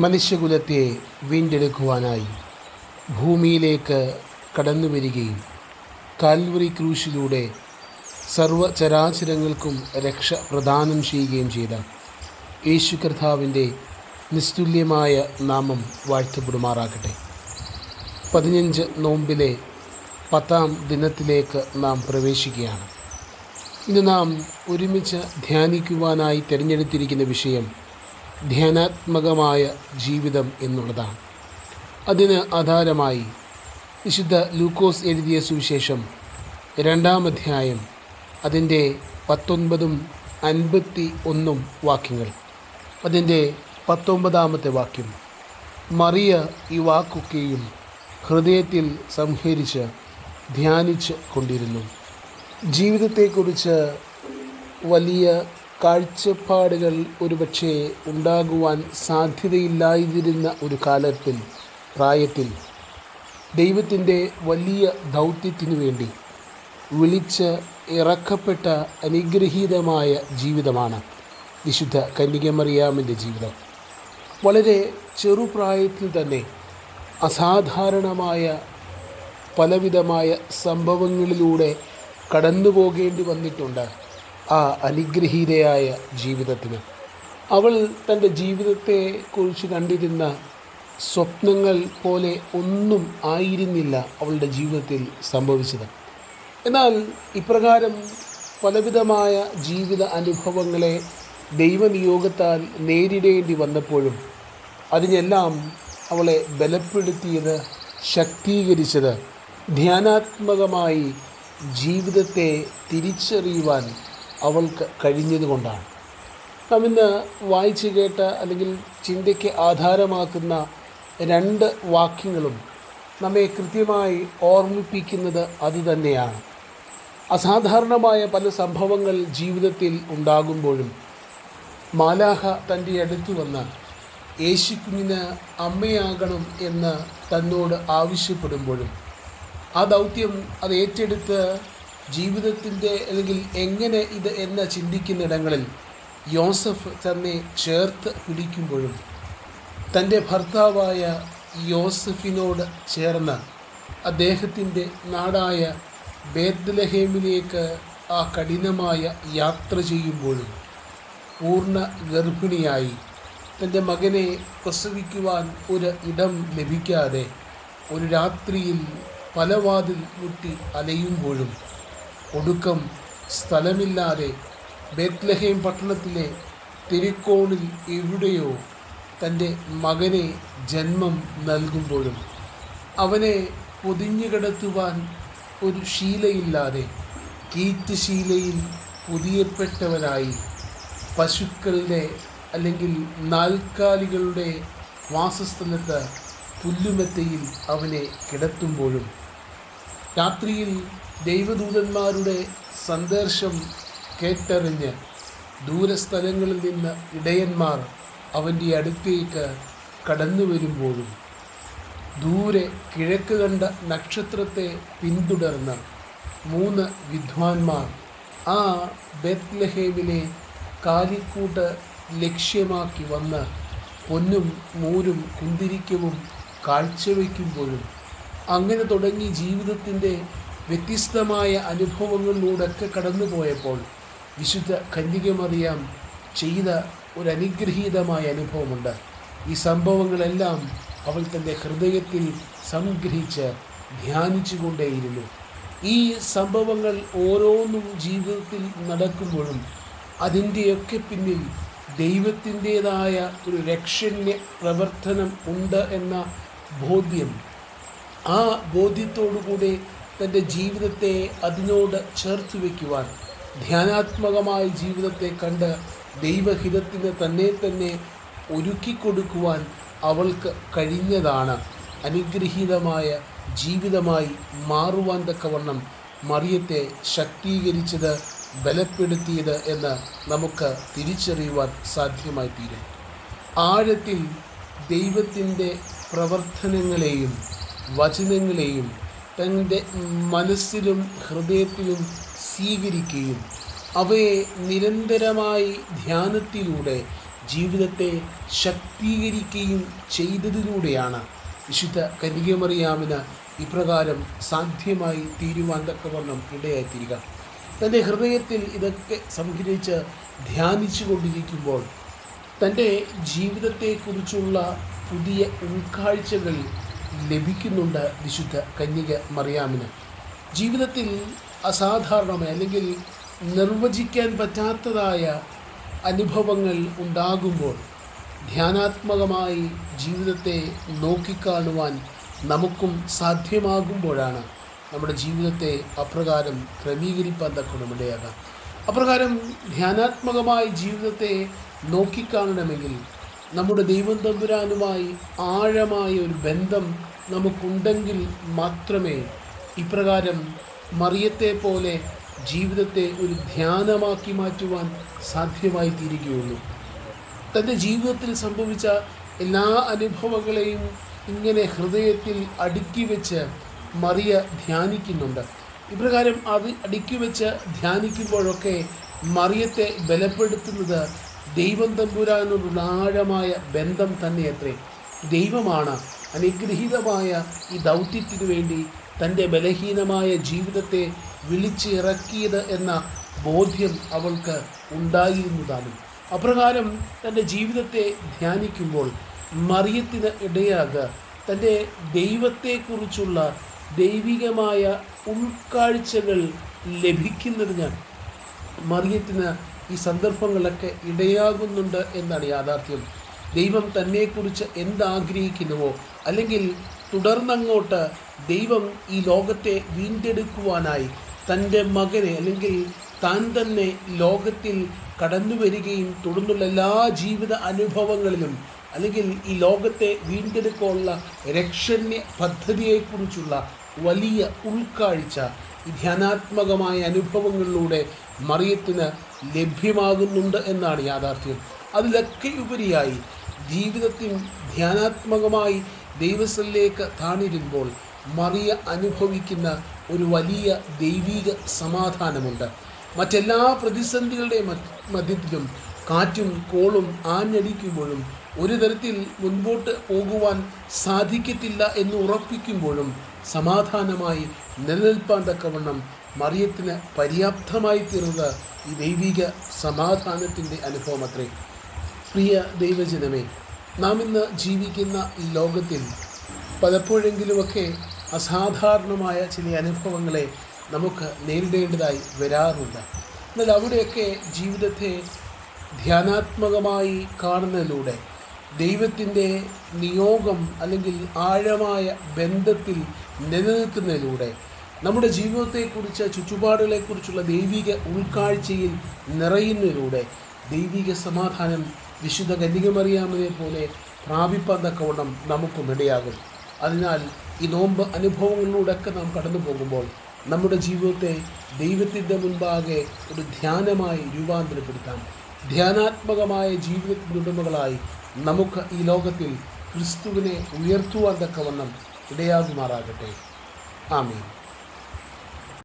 മനുഷ്യകുലത്തെ വീണ്ടെടുക്കുവാനായി ഭൂമിയിലേക്ക് കടന്നു വരികയും കാൽവറി ക്രൂശിലൂടെ സർവ്വചരാചരങ്ങൾക്കും രക്ഷ പ്രദാനം ചെയ്യുകയും ചെയ്ത യേശു കർത്താവിൻ്റെ നിസ്തുല്യമായ നാമം വാഴ്ത്തപ്പെടുമാറാകട്ടെ. 15 നോമ്പിലെ 10ാം ദിനത്തിലേക്ക് നാം പ്രവേശിക്കുകയാണ്. ഇന്ന് നാം ഒരുമിച്ച് ധ്യാനിക്കുവാനായി തിരഞ്ഞെടുത്തിരിക്കുന്ന വിഷയം ധ്യാനാത്മകമായ ജീവിതം എന്നുള്ളതാണ്. അതിന് ആധാരമായി വിശുദ്ധ ലൂക്കോസ് എഴുതിയ സുവിശേഷം 2-ാം അധ്യായം അതിൻ്റെ 19ഉം 51ഉം വാക്യങ്ങൾ. അതിൻ്റെ 19ാമത്തെ വാക്യം: മറിയ ഈ വാക്കൊക്കെയും ഹൃദയത്തിൽ സംഹരിച്ച് ധ്യാനിച്ച് കൊണ്ടിരുന്നു. ജീവിതത്തെക്കുറിച്ച് വലിയ കാഴ്ചപ്പാടുകൾ ഒരുപക്ഷെ ഉണ്ടാകുവാൻ സാധ്യതയില്ലാതിരുന്ന ഒരു പ്രായത്തിൽ ദൈവത്തിൻ്റെ വലിയ ദൗത്യത്തിനു വേണ്ടി വിളിച്ച് ഇറക്കപ്പെട്ട അനുഗ്രഹീതമായ ജീവിതമാണ് വിശുദ്ധ കന്യകമറിയാമിൻ്റെ ജീവിതം. വളരെ ചെറുപ്രായത്തിൽ തന്നെ അസാധാരണമായ പലവിധമായ സംഭവങ്ങളിലൂടെ കടന്നു പോകേണ്ടി വന്നിട്ടുണ്ട് ആ അനുഗ്രഹീതയായ ജീവിതത്തിന്. അവൾ തൻ്റെ ജീവിതത്തെക്കുറിച്ച് കണ്ടിരുന്ന സ്വപ്നങ്ങൾ പോലെ ഒന്നും ആയിരുന്നില്ല അവളുടെ ജീവിതത്തിൽ സംഭവിച്ചത്. എന്നാൽ ഇപ്രകാരം പലവിധമായ ജീവിത അനുഭവങ്ങളെ ദൈവനിയോഗത്താൽ നേരിടേണ്ടി വന്നപ്പോഴും അതിനെല്ലാം അവളെ ബലപ്പെടുത്തിയത്, ശക്തീകരിച്ചത് ധ്യാനാത്മകമായി ജീവിതത്തെ തിരിച്ചറിയുവാൻ അവൾക്ക് കഴിഞ്ഞതുകൊണ്ടാണ്. നാം ഇന്ന് വായിച്ചു കേട്ട അല്ലെങ്കിൽ ചിന്തയ്ക്ക് ആധാരമാക്കുന്ന 2 വാക്യങ്ങളും നമ്മെ കൃത്യമായി ഓർമ്മിപ്പിക്കുന്നത് അതുതന്നെയാണ്. അസാധാരണമായ പല സംഭവങ്ങൾ ജീവിതത്തിൽ ഉണ്ടാകുമ്പോഴും മാലാഖ തൻ്റെ അടുത്ത് വന്ന് യേശുക്കുഞ്ഞിന് അമ്മയാകണം എന്ന് തന്നോട് ആവശ്യപ്പെടുമ്പോഴും ആ ദൗത്യം അത് ഏറ്റെടുത്ത് ജീവിതത്തിൻ്റെ അല്ലെങ്കിൽ എങ്ങനെ ഇത് എന്ന് ചിന്തിക്കുന്നിടങ്ങളിൽ യോസഫ് തന്നെ ചേർത്ത് പിടിക്കുമ്പോഴും തൻ്റെ ഭർത്താവായ യോസഫിനോട് ചേർന്ന് അദ്ദേഹത്തിൻ്റെ നാടായ ബേത്ലഹേമിലേക്ക് ആ കഠിനമായ യാത്ര ചെയ്യുമ്പോഴും പൂർണ്ണ ഗർഭിണിയായി തൻ്റെ മകനെ പ്രസവിക്കുവാൻ ഒരു ഇടം ലഭിക്കാതെ ഒരു രാത്രിയിൽ പല വാതിൽ മുട്ടി അലയുമ്പോഴും ഒടുക്കം സ്ഥലമില്ലാതെ ബേത്ലഹേം പട്ടണത്തിലെ തിരുക്കോണിൽ എവിടെയോ തൻ്റെ മകനെ ജന്മം നൽകുമ്പോഴും അവനെ പൊതിഞ്ഞു കിടത്തുവാൻ ഒരു ശീലയില്ലാതെ കീറ്റുശീലയിൽ പൊതിയപ്പെട്ടവനായി പശുക്കളുടെ അല്ലെങ്കിൽ നാൽക്കാലികളുടെ വാസസ്ഥലത്ത് പുല്ലുമെത്തയിൽ അവനെ കിടത്തുമ്പോഴും രാത്രിയിൽ ദൈവദൂതന്മാരുടെ സന്ദേശം കേട്ടറിഞ്ഞ് ദൂരസ്ഥലങ്ങളിൽ നിന്ന് ഇടയന്മാർ അവൻ്റെ അടുത്തേക്ക് കടന്നു വരുമ്പോഴും ദൂരെ കിഴക്ക് കണ്ട നക്ഷത്രത്തെ പിന്തുടർന്ന് 3 വിദ്വാൻമാർ ആ ബേത്ലഹേമിലെ കാലിക്കൂട്ട് ലക്ഷ്യമാക്കി വന്ന് പൊന്നും മൂരും കുന്തിരിക്കവും കാഴ്ചവെക്കുമ്പോഴും അങ്ങനെ തുടങ്ങി ജീവിതത്തിൻ്റെ വ്യത്യസ്തമായ അനുഭവങ്ങളിലൂടെയൊക്കെ കടന്നു പോയപ്പോൾ വിശുദ്ധ കന്യകമറിയാം ചെയ്ത ഒരു അനുഗ്രഹീതമായ അനുഭവമുണ്ട്. ഈ സംഭവങ്ങളെല്ലാം അവൾ തൻ്റെ ഹൃദയത്തിൽ സംഗ്രഹിച്ച് ധ്യാനിച്ചു കൊണ്ടേയിരുന്നു. ഈ സംഭവങ്ങൾ ഓരോന്നും ജീവിതത്തിൽ നടക്കുമ്പോഴും അതിൻ്റെയൊക്കെ പിന്നിൽ ദൈവത്തിൻ്റേതായ ഒരു രക്ഷണ്യ പ്രവർത്തനം ഉണ്ട് എന്ന ബോധ്യം, ആ ബോധ്യത്തോടുകൂടി തൻ്റെ ജീവിതത്തെ അതിനോട് ചേർത്ത് വയ്ക്കുവാൻ, ധ്യാനാത്മകമായ ജീവിതത്തെ കണ്ട് ദൈവഹിതത്തിന് തന്നെ ഒരുക്കിക്കൊടുക്കുവാൻ അവൾക്ക് കഴിഞ്ഞതാണ് അനുഗ്രഹീതമായ ജീവിതമായി മാറുവാൻ തക്കവണ്ണം മറിയത്തെ ശക്തീകരിച്ചത്, ബലപ്പെടുത്തിയത് എന്ന് നമുക്ക് തിരിച്ചറിയുവാൻ സാധ്യമായി തീരും. ആഴത്തിൽ ദൈവത്തിൻ്റെ പ്രവർത്തനങ്ങളെയും വചനങ്ങളെയും തൻ്റെ മനസ്സിലും ഹൃദയത്തിലും സ്വീകരിക്കുകയും അവയെ നിരന്തരമായി ധ്യാനത്തിലൂടെ ജീവിതത്തെ ശക്തീകരിക്കുകയും ചെയ്തതിലൂടെയാണ് വിശുദ്ധ കന്യകമറിയാമിന് ഇപ്രകാരം സാധ്യമായി തീരുവാൻ തക്കവണ്ണം ഇടയായിത്തീരുക. തൻ്റെ ഹൃദയത്തിൽ ഇതൊക്കെ സംഗ്രഹിച്ച് ധ്യാനിച്ചു കൊണ്ടിരിക്കുമ്പോൾ തൻ്റെ ജീവിതത്തെക്കുറിച്ചുള്ള പുതിയ ഉൾക്കാഴ്ചകൾ ലഭിക്കുന്നുണ്ട് വിശുദ്ധ കന്യക മറിയാമിന്. ജീവിതത്തിൽ അസാധാരണമായ അല്ലെങ്കിൽ നിർവചിക്കാൻ പറ്റാത്തതായ അനുഭവങ്ങൾ ഉണ്ടാകുമ്പോൾ ധ്യാനാത്മകമായി ജീവിതത്തെ നോക്കിക്കാണുവാൻ നമുക്കും സാധ്യമാകുമ്പോഴാണ് നമ്മുടെ ജീവിതത്തെ അപ്രകാരം ക്രമീകരിപ്പാൻ തക്കണമിടയാകാം. അപ്രകാരം ധ്യാനാത്മകമായി ജീവിതത്തെ നോക്കിക്കാണണമെങ്കിൽ നമ്മുടെ ദൈവം തമ്പുരാനുമായി ആഴമായ ഒരു ബന്ധം നമുക്കുണ്ടെങ്കിൽ മാത്രമേ ഇപ്രകാരം മറിയത്തെ പോലെ ജീവിതത്തെ ഒരു ധ്യാനമാക്കി മാറ്റുവാൻ സാധ്യമായി തീരുകയുള്ളൂ. തൻ്റെ ജീവിതത്തിൽ സംഭവിച്ച എല്ലാ അനുഭവങ്ങളെയും ഇങ്ങനെ ഹൃദയത്തിൽ അടുക്കി വെച്ച് മറിയ ധ്യാനിക്കുന്നുണ്ട്. ഇപ്രകാരം അത് അടുക്കി വെച്ച് ധ്യാനിക്കുമ്പോഴൊക്കെ മറിയത്തെ ബലപ്പെടുത്തുന്നത് ദൈവം തമ്പുരാനോടുള്ള ആഴമായ ബന്ധം തന്നെയത്രേ. ദൈവമാണ് അനുഗ്രഹീതമായ ഈ ദൗത്യത്തിനു വേണ്ടി തൻ്റെ ബലഹീനമായ ജീവിതത്തെ വിളിച്ചിറക്കിയത് എന്ന ബോധ്യം അവൾക്ക് ഉണ്ടായിരുന്നതാണ്. അപ്രകാരം തൻ്റെ ജീവിതത്തെ ധ്യാനിക്കുമ്പോൾ മറിയത്തിന് ഇടയാകുക തൻ്റെ ദൈവത്തെക്കുറിച്ചുള്ള ദൈവികമായ ഉൾക്കാഴ്ചകൾ ലഭിക്കുന്നതിന് മറിയത്തിന് ഈ സന്ദർഭങ്ങളൊക്കെ ഇടയാകുന്നുണ്ട് എന്നാണ് യാഥാർത്ഥ്യം. ദൈവം തന്നെക്കുറിച്ച് എന്താഗ്രഹിക്കുന്നുവോ അല്ലെങ്കിൽ തുടർന്നങ്ങോട്ട് ദൈവം ഈ ലോകത്തെ വീണ്ടെടുക്കുവാനായി തൻ്റെ മകനെ അല്ലെങ്കിൽ താൻ തന്നെ ലോകത്തിൽ കടന്നു വരികയും തുടർന്നുള്ള എല്ലാ ജീവിത അനുഭവങ്ങളിലും അല്ലെങ്കിൽ ഈ ലോകത്തെ വീണ്ടെടുക്കാനുള്ള രക്ഷണ്യ പദ്ധതിയെക്കുറിച്ചുള്ള വലിയ ഉൾക്കാഴ്ച ഈ ധ്യാനാത്മകമായ അനുഭവങ്ങളിലൂടെ മറിയത്തിന് ലഭ്യമാകുന്നുണ്ട് എന്നാണ് യാഥാർത്ഥ്യം. അതിലൊക്കെ ഉപരിയായി ജീവിതത്തിൽ ധ്യാനാത്മകമായി ദൈവസ്ഥലിലേക്ക് താണിരുമ്പോൾ മറിയ അനുഭവിക്കുന്ന ഒരു വലിയ ദൈവിക സമാധാനമുണ്ട്. മറ്റെല്ലാ പ്രതിസന്ധികളുടെ മധ്യത്തിലും കാറ്റും കോളും ആഞ്ഞടിക്കുമ്പോഴും ഒരു തരത്തിൽ മുൻപോട്ട് പോകുവാൻ സാധിക്കത്തില്ല എന്ന് ഉറപ്പിക്കുമ്പോഴും സമാധാനമായി നിലനിൽപ്പാൻ തക്കവണ്ണം മറിയത്തിന് പര്യാപ്തമായി തീർന്നത് ഈ ദൈവിക സമാധാനത്തിൻ്റെ അനുഭവം അത്രേ. പ്രിയ ദൈവജനമേ, നാം ഇന്ന് ജീവിക്കുന്ന ഈ ലോകത്തിൽ പലപ്പോഴെങ്കിലുമൊക്കെ അസാധാരണമായ ചില അനുഭവങ്ങളെ നമുക്ക് നേരിടേണ്ടതായി വരാറുണ്ട്. എന്നാൽ അവിടെയൊക്കെ ജീവിതത്തെ ധ്യാനാത്മകമായി കാണുന്നതിലൂടെ ദൈവത്തിൻ്റെ നിയോഗം അല്ലെങ്കിൽ ആഴമായ ബന്ധത്തിൽ നിലനിൽക്കുന്നതിലൂടെ നമ്മുടെ ജീവിതത്തെക്കുറിച്ച് ചുറ്റുപാടുകളെക്കുറിച്ചുള്ള ദൈവിക ഉൾക്കാഴ്ചയിൽ നിറയുന്നതിലൂടെ ദൈവിക സമാധാനം വിശുദ്ധ കന്യകമറിയാമിനെ പോലെ പ്രാപിപ്പാൻ തക്കവണ്ണം നമുക്കും ഇടയാകും. അതിനാൽ ഈ നോമ്പ് അനുഭവങ്ങളിലൂടെയൊക്കെ നാം കടന്നു പോകുമ്പോൾ നമ്മുടെ ജീവിതത്തെ ദൈവത്തിൻ്റെ മുൻപാകെ ഒരു ധ്യാനമായി രൂപാന്തരപ്പെടുത്താം. ധ്യാനാത്മകമായ ജീവിതത്തിൻ്റെ ഉടമകളായി നമുക്ക് ഈ ലോകത്തിൽ ക്രിസ്തുവിനെ ഉയർത്തുവാൻ തക്കവണ്ണം ഇടയാകുമാറാകട്ടെ. ആമേൻ.